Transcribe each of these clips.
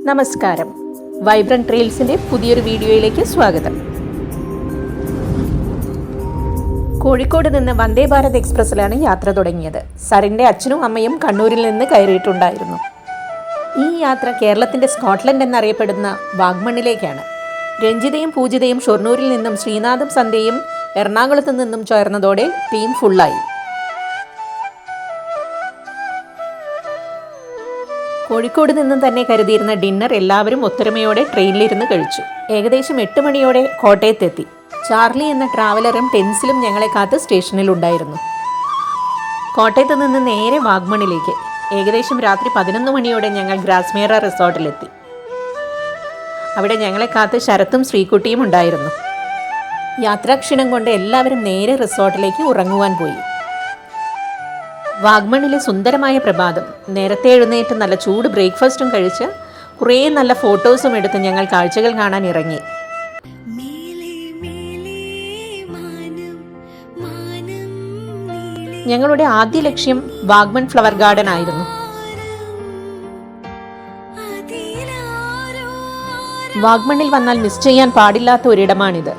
നമസ്കാരം. വൈബ്രന്റ് ട്രെയിൽസിന്റെ പുതിയൊരു വീഡിയോയിലേക്ക് സ്വാഗതം. കോഴിക്കോട് നിന്ന് വന്ദേ ഭാരത് എക്സ്പ്രസ്സിലാണ് യാത്ര തുടങ്ങിയത്. സറിൻ്റെ അച്ഛനും അമ്മയും കണ്ണൂരിൽ നിന്ന് കയറിയിട്ടുണ്ടായിരുന്നു. ഈ യാത്ര കേരളത്തിൻ്റെ സ്കോട്ട്ലൻഡ് എന്നറിയപ്പെടുന്ന വാഗ്മണ്ണിലേക്കാണ്. രഞ്ജിതയും പൂജിതയും ഷൊർണൂരിൽ നിന്നും ശ്രീനാഥും സന്ധ്യയും എറണാകുളത്ത് നിന്നും ചേർന്നതോടെ ടീം ഫുള്ളായി. കോഴിക്കോട് നിന്നും തന്നെ കരുതിയിരുന്ന ഡിന്നർ എല്ലാവരും ഒത്തൊരുമയോടെ ട്രെയിനിലിരുന്ന് കഴിച്ചു. ഏകദേശം 8 മണിയോടെ കോട്ടയത്തെത്തി. ചാർലി എന്ന ട്രാവലറും ടെൻസിലും ഞങ്ങളെ കാത്ത് സ്റ്റേഷനിലുണ്ടായിരുന്നു. കോട്ടയത്ത് നിന്ന് നേരെ വാഗ്മണിലേക്ക്. ഏകദേശം രാത്രി 11 മണിയോടെ ഞങ്ങൾ ഗ്രാസ്മേറ റിസോർട്ടിലെത്തി. അവിടെ ഞങ്ങളെ കാത്ത് ശരത്തും ശ്രീകുട്ടിയും ഉണ്ടായിരുന്നു. യാത്രാക്ഷീണം കൊണ്ട് എല്ലാവരും നേരെ റിസോർട്ടിലേക്ക് ഉറങ്ങുവാൻ പോയി. വാഗ്മണിലെ സുന്ദരമായ പ്രഭാതം. നേരത്തെ എഴുന്നേറ്റ് നല്ല ചൂട് ബ്രേക്ക്ഫാസ്റ്റും കഴിച്ച് കുറേ നല്ല ഫോട്ടോസും എടുത്ത് ഞങ്ങൾ കാഴ്ചകൾ കാണാൻ ഇറങ്ങി. ഞങ്ങളുടെ ആദ്യ ലക്ഷ്യം വാഗ്മൺ ഫ്ലവർ ഗാർഡൻ ആയിരുന്നു. വാഗ്മണിൽ വന്നാൽ മിസ് ചെയ്യാൻ പാടില്ലാത്ത ഒരിടമാണിത്.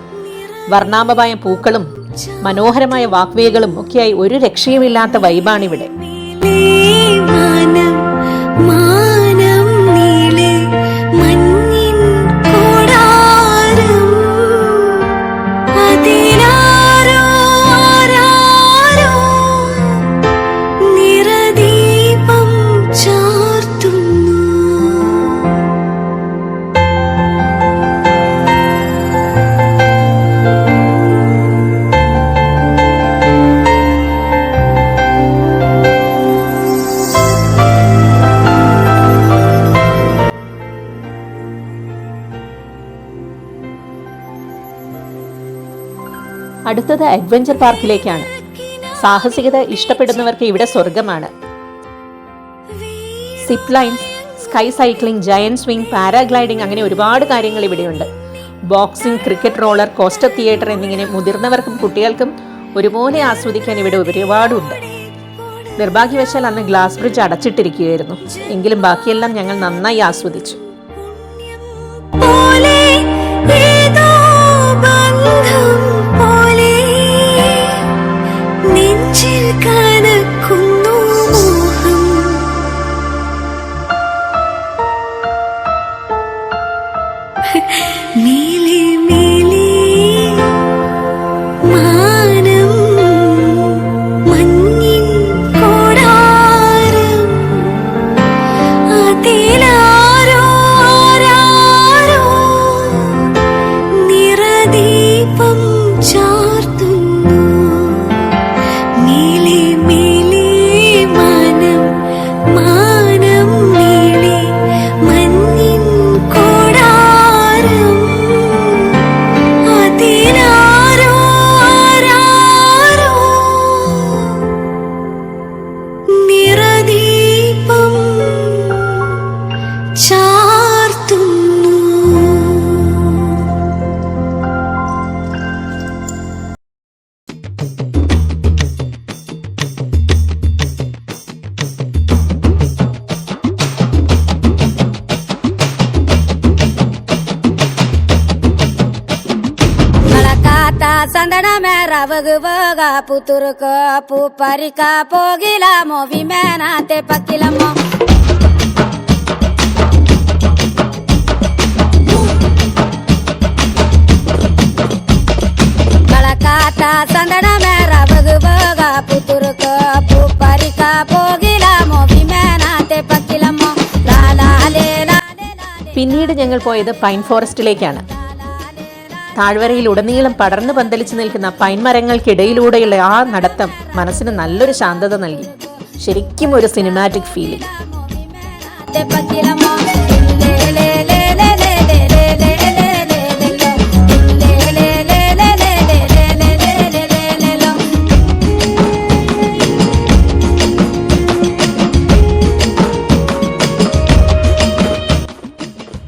വർണ്ണാഭമായ പൂക്കളും മനോഹരമായ വാക്വേകളും ഒക്കെയായി ഒരു രക്ഷയുമില്ലാത്ത വൈബാണിവിടെ. അടുത്തത് അഡ്വഞ്ചർ പാർക്കിലേക്കാണ്. സാഹസികത ഇഷ്ടപ്പെടുന്നവർക്ക് ഇവിടെ സ്വർഗമാണ്. Zip lines, sky cycling, giant swing, paragliding അങ്ങനെ ഒരുപാട് കാര്യങ്ങൾ ഇവിടെയുണ്ട്. Boxing, cricket roller, coaster theatre എന്നിങ്ങനെ മുതിർന്നവർക്കും കുട്ടികൾക്കും ഒരുപോലെ ആസ്വദിക്കാൻ ഇവിടെ ഒരുപാടുണ്ട്. നിർഭാഗ്യവശാൽ അന്ന് ഗ്ലാസ് ബ്രിഡ്ജ് അടച്ചിട്ടിരിക്കുകയായിരുന്നു. എങ്കിലും ബാക്കിയെല്ലാം ഞങ്ങൾ നന്നായി ആസ്വദിച്ചു. ಸಂದಣ ಮೇರ ವಗುವಾಗ ಪುತುರುಕ ಪೂಪರಿಕ ಪೋಗಿಲ ಮೋವಿ ಮೇನಾತೆ ಪಕ್ಕಿಲಮ್ಮ ಬಳಕಾತ ಸಂದಣ ಮೇರ ವಗುವಾಗ ಪುತುರುಕ ಪೂಪರಿಕ ಪೋಗಿಲ ಮೋವಿ ಮೇನಾತೆ ಪಕ್ಕಿಲಮ್ಮ ലാലാലേ. പിന്നീട് ഞങ്ങൾ പോയത് പൈൻ ഫോറസ്റ്റിലേക്കാണ്. താഴ്വരയിൽ ഉടനീളം പടർന്നു പന്തലിച്ചു നിൽക്കുന്ന പൈൻ മരങ്ങൾക്കിടയിലൂടെയുള്ള ആ നടത്തം മനസ്സിന് നല്ലൊരു ശാന്തത നൽകി. ശരിക്കും ഒരു സിനിമാറ്റിക് ഫീലിംഗ്.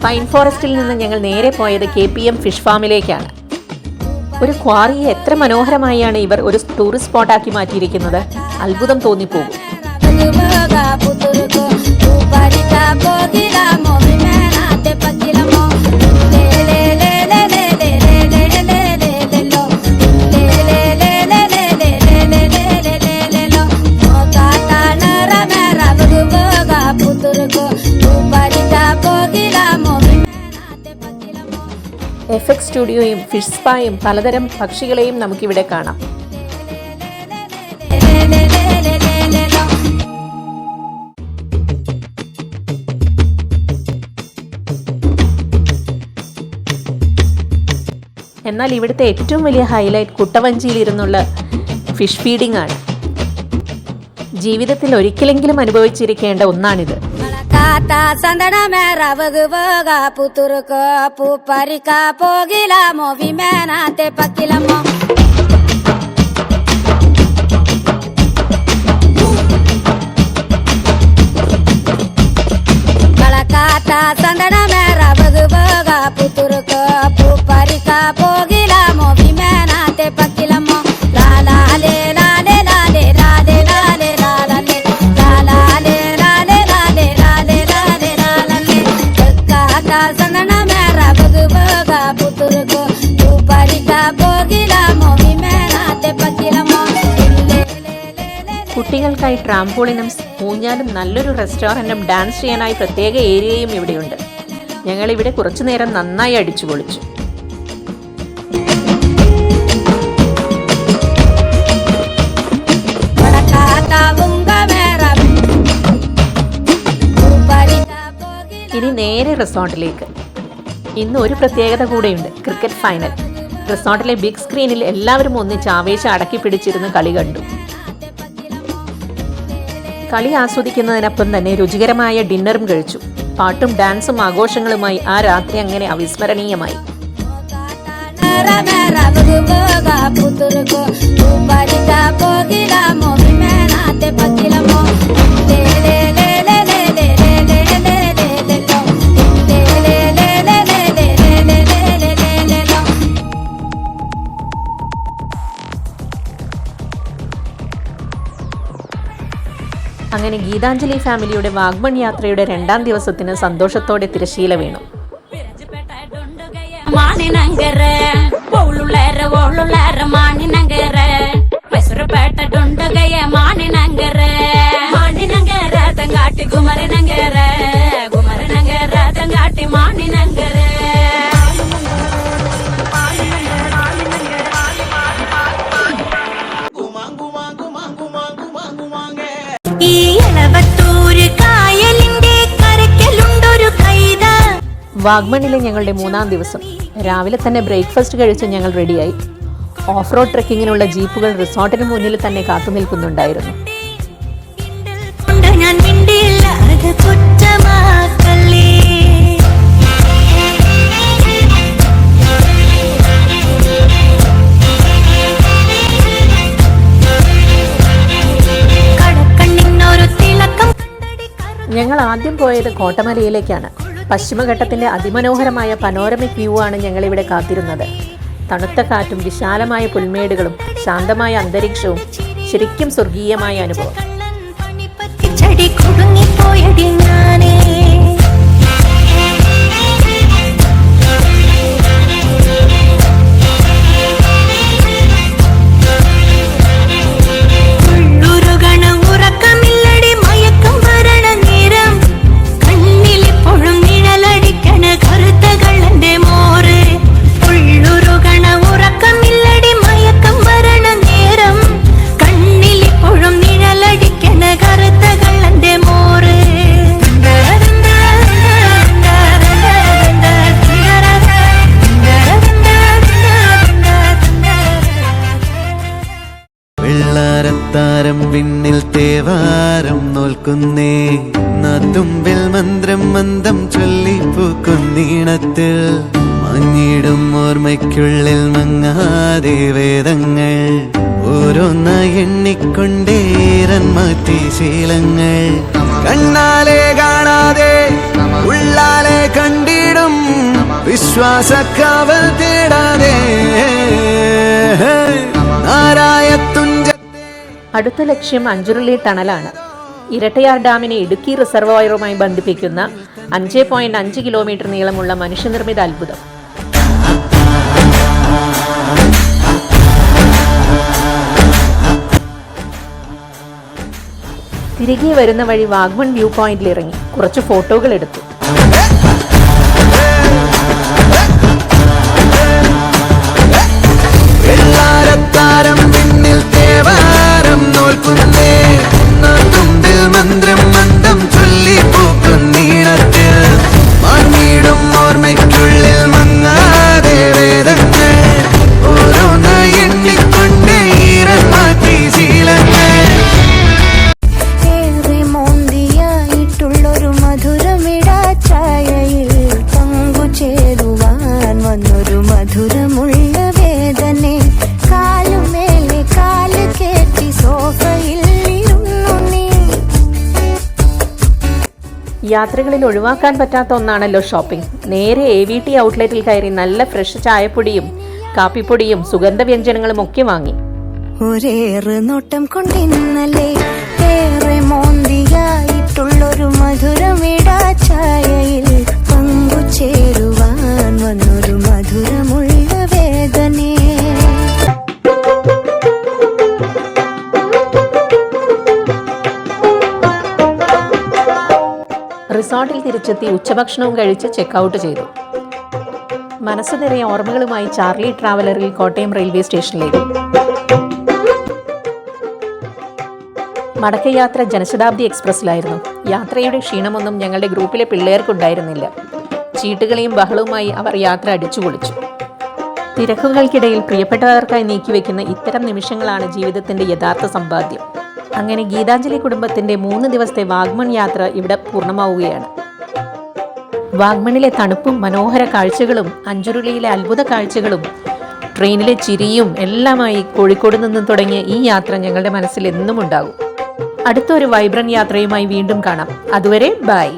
പൈൻ ഫോറസ്റ്റിൽ നിന്ന് ഞങ്ങൾ നേരെ പോയത് KPM ഫിഷ് ഫാമിലേക്കാണ്. ഒരു ക്വാറിയെ എത്ര മനോഹരമായാണ് ഇവർ ഒരു ടൂറിസ്റ്റ് സ്പോട്ടാക്കി മാറ്റിയിരിക്കുന്നത്. അത്ഭുതം തോന്നിപ്പോകും. Puturko, puparita, pogila, movimena. puturko puparika pogilamo vimenate pakilamo എഫക്സ് സ്റ്റുഡിയോയും fish സ്പായും പലതരം പക്ഷികളെയും നമുക്കിവിടെ കാണാം. എന്നാൽ ഇവിടുത്തെ ഏറ്റവും വലിയ ഹൈലൈറ്റ് കുട്ടവഞ്ചിയിൽ ഇരുന്നുള്ള ഫിഷ് ഫീഡിംഗ് ആണ്. ജീവിതത്തിൽ ഒരിക്കലെങ്കിലും അനുഭവിച്ചിരിക്കേണ്ട ഒന്നാണിത്. Kata sandana mera vaga puturko puparika pogilamo vimenate pakilamo Kata sandana mera vaga puturko puparika pogilamo vimenate pakilamo la la le la le la le la le la le la la le la la le la le la le la le la le la la le kata sandana mera vaga puturko puparika pogilamo vimenate pakilamo കുട്ടികൾക്കായി ട്രാംപോളിനും ഊഞ്ഞാലും നല്ലൊരു റെസ്റ്റോറൻറ്റും dance ചെയ്യാനായി പ്രത്യേക ഏരിയയും ഇവിടെയുണ്ട്. ഞങ്ങളിവിടെ കുറച്ചു നേരം നന്നായി അടിച്ചു പൊളിച്ചു. ഇനി നേരെ റിസോർട്ടിലേക്ക്. ഇന്ന് ഒരു പ്രത്യേകത കൂടെയുണ്ട്, ക്രിക്കറ്റ് ഫൈനൽ. റിസോർട്ടിലെ ബിഗ് സ്ക്രീനിൽ എല്ലാവരും ഒന്നിച്ച് ആവേശം അടക്കി പിടിച്ചിരുന്ന് കളി കണ്ടു. കളി ആസ്വദിക്കുന്നതിനൊപ്പം തന്നെ രുചികരമായ ഡിന്നറും കഴിച്ചു. പാട്ടും ഡാൻസും ആഘോഷങ്ങളുമായി ആ രാത്രി അങ്ങനെ അവിസ്മരണീയമായി. അങ്ങനെ ഗീതാഞ്ജലി ഫാമിലിയുടെ വാഗ്മൺ യാത്രയുടെ 2ാം ദിവസത്തിന് സന്തോഷത്തോടെ തിരശീല വീണു. വാഗ്മണിലെ ഞങ്ങളുടെ 3ാം ദിവസം. രാവിലെ തന്നെ ബ്രേക്ക്ഫാസ്റ്റ് കഴിച്ച് ഞങ്ങൾ റെഡിയായി. ഓഫ് റോഡ് ട്രെക്കിങ്ങിനുള്ള ജീപ്പുകൾ റിസോർട്ടിന് മുന്നിൽ തന്നെ കാത്തു നിൽക്കുന്നുണ്ടായിരുന്നു. ഞങ്ങൾ ആദ്യം പോയത് കോട്ടമലയിലേക്കാണ്. പശ്ചിമഘട്ടത്തിൻ്റെ അതിമനോഹരമായ പനോരമിക് വ്യൂ ആണ് ഞങ്ങളിവിടെ കാത്തിരുന്നത്. തണുത്ത കാറ്റും വിശാലമായ പുൽമേടുകളും ശാന്തമായ അന്തരീക്ഷവും ശരിക്കും സ്വർഗീയമായ അനുഭവം. താരം വിണ്ണിൽ തേവാരം നോൽക്കുന്നേ, നാത്തുമ്പിൽ മന്ത്രം മന്ദം ചൊല്ലിപ്പൂക്കുന്നീണത്തിൽ മഞ്ഞിടും ഓർമ്മയ്ക്കുള്ളിൽ മങ്ങാതെ വേദങ്ങൾ ഓരോന്നായി എണ്ണിക്കൊണ്ടേരൻ മാറ്റി ശീലങ്ങൾ. കണ്ണാലെ കാണാതെ ഉള്ളാലെ കണ്ടിടും വിശ്വാസക്കാവൽ തേടാതെ അടുത്ത ലക്ഷ്യം അഞ്ചുരുളി ടണലാണ്. ഇരട്ടയാർ ഡാമിനെ ഇടുക്കി റിസർവോയറുമായി ബന്ധിപ്പിക്കുന്ന 5.5 കിലോമീറ്റർ നീളമുള്ള മനുഷ്യനിർമ്മിത അത്ഭുതം. തിരികെ വരുന്ന വഴി വാഗ്മൺ വ്യൂ പോയിന്റിൽ ഇറങ്ങി കുറച്ച് ഫോട്ടോകൾ എടുത്തു. യാത്രകളിൽ ഒഴിവാക്കാൻ പറ്റാത്ത ഒന്നാണല്ലോ ഷോപ്പിംഗ്. നേരെ AVT ഔട്ട്ലെറ്റിൽ കയറി നല്ല ഫ്രഷ് ചായപ്പൊടിയും കാപ്പിപ്പൊടിയും സുഗന്ധവ്യഞ്ജനങ്ങളും ഒക്കെ വാങ്ങി. ഒരേറെ നോട്ടം കൊണ്ടിന്നല്ലേ ഏറെ മോന്തിയായിട്ടുള്ളൊരു മധുരമിടാ ചായയിൽ പങ്കുചേരുവാൻ വന്നൊരു മധുരമുള്ള വേദനേ. റിസോർട്ടിൽ തിരിച്ചെത്തി ഉച്ചഭക്ഷണവും കഴിച്ച് ചെക്കൗട്ട് ചെയ്തു. മനസ്സ് നിറയെ ഓർമ്മകളുമായി ചാർലി ട്രാവലറിൽ കോട്ടയം റെയിൽവേ സ്റ്റേഷനിലേക്ക്. മടക്കയാത്ര ജനശതാബ്ദി എക്സ്പ്രസ്സിലായിരുന്നു. യാത്രയുടെ ക്ഷീണമൊന്നും ഞങ്ങളുടെ ഗ്രൂപ്പിലെ പിള്ളേർക്കുണ്ടായിരുന്നില്ല. ചീട്ടുകളെയും ബഹളവുമായി അവർ യാത്ര അടിച്ചുപൊളിച്ചു. തിരക്കുകൾക്കിടയിൽ പ്രിയപ്പെട്ടവർക്കായി നീക്കിവെക്കുന്ന ഇത്തരം നിമിഷങ്ങളാണ് ജീവിതത്തിന്റെ യഥാർത്ഥ സമ്പാദ്യം. അങ്ങനെ ഗീതാഞ്ജലി കുടുംബത്തിന്റെ 3 ദിവസത്തെ വാഗ്മൺ യാത്ര ഇവിടെ പൂർണ്ണമാവുകയാണ്. വാഗ്മണിലെ തണുപ്പും മനോഹര കാഴ്ചകളും അഞ്ചുരുളിയിലെ അത്ഭുത കാഴ്ചകളും ട്രെയിനിലെ ചിരിയും എല്ലാമായി കോഴിക്കോട് നിന്നും തുടങ്ങിയ ഈ യാത്ര ഞങ്ങളുടെ മനസ്സിൽ എന്നും ഉണ്ടാകും. അടുത്തൊരു വൈബ്രന്റ് യാത്രയുമായി വീണ്ടും കാണാം. അതുവരെ ബൈ.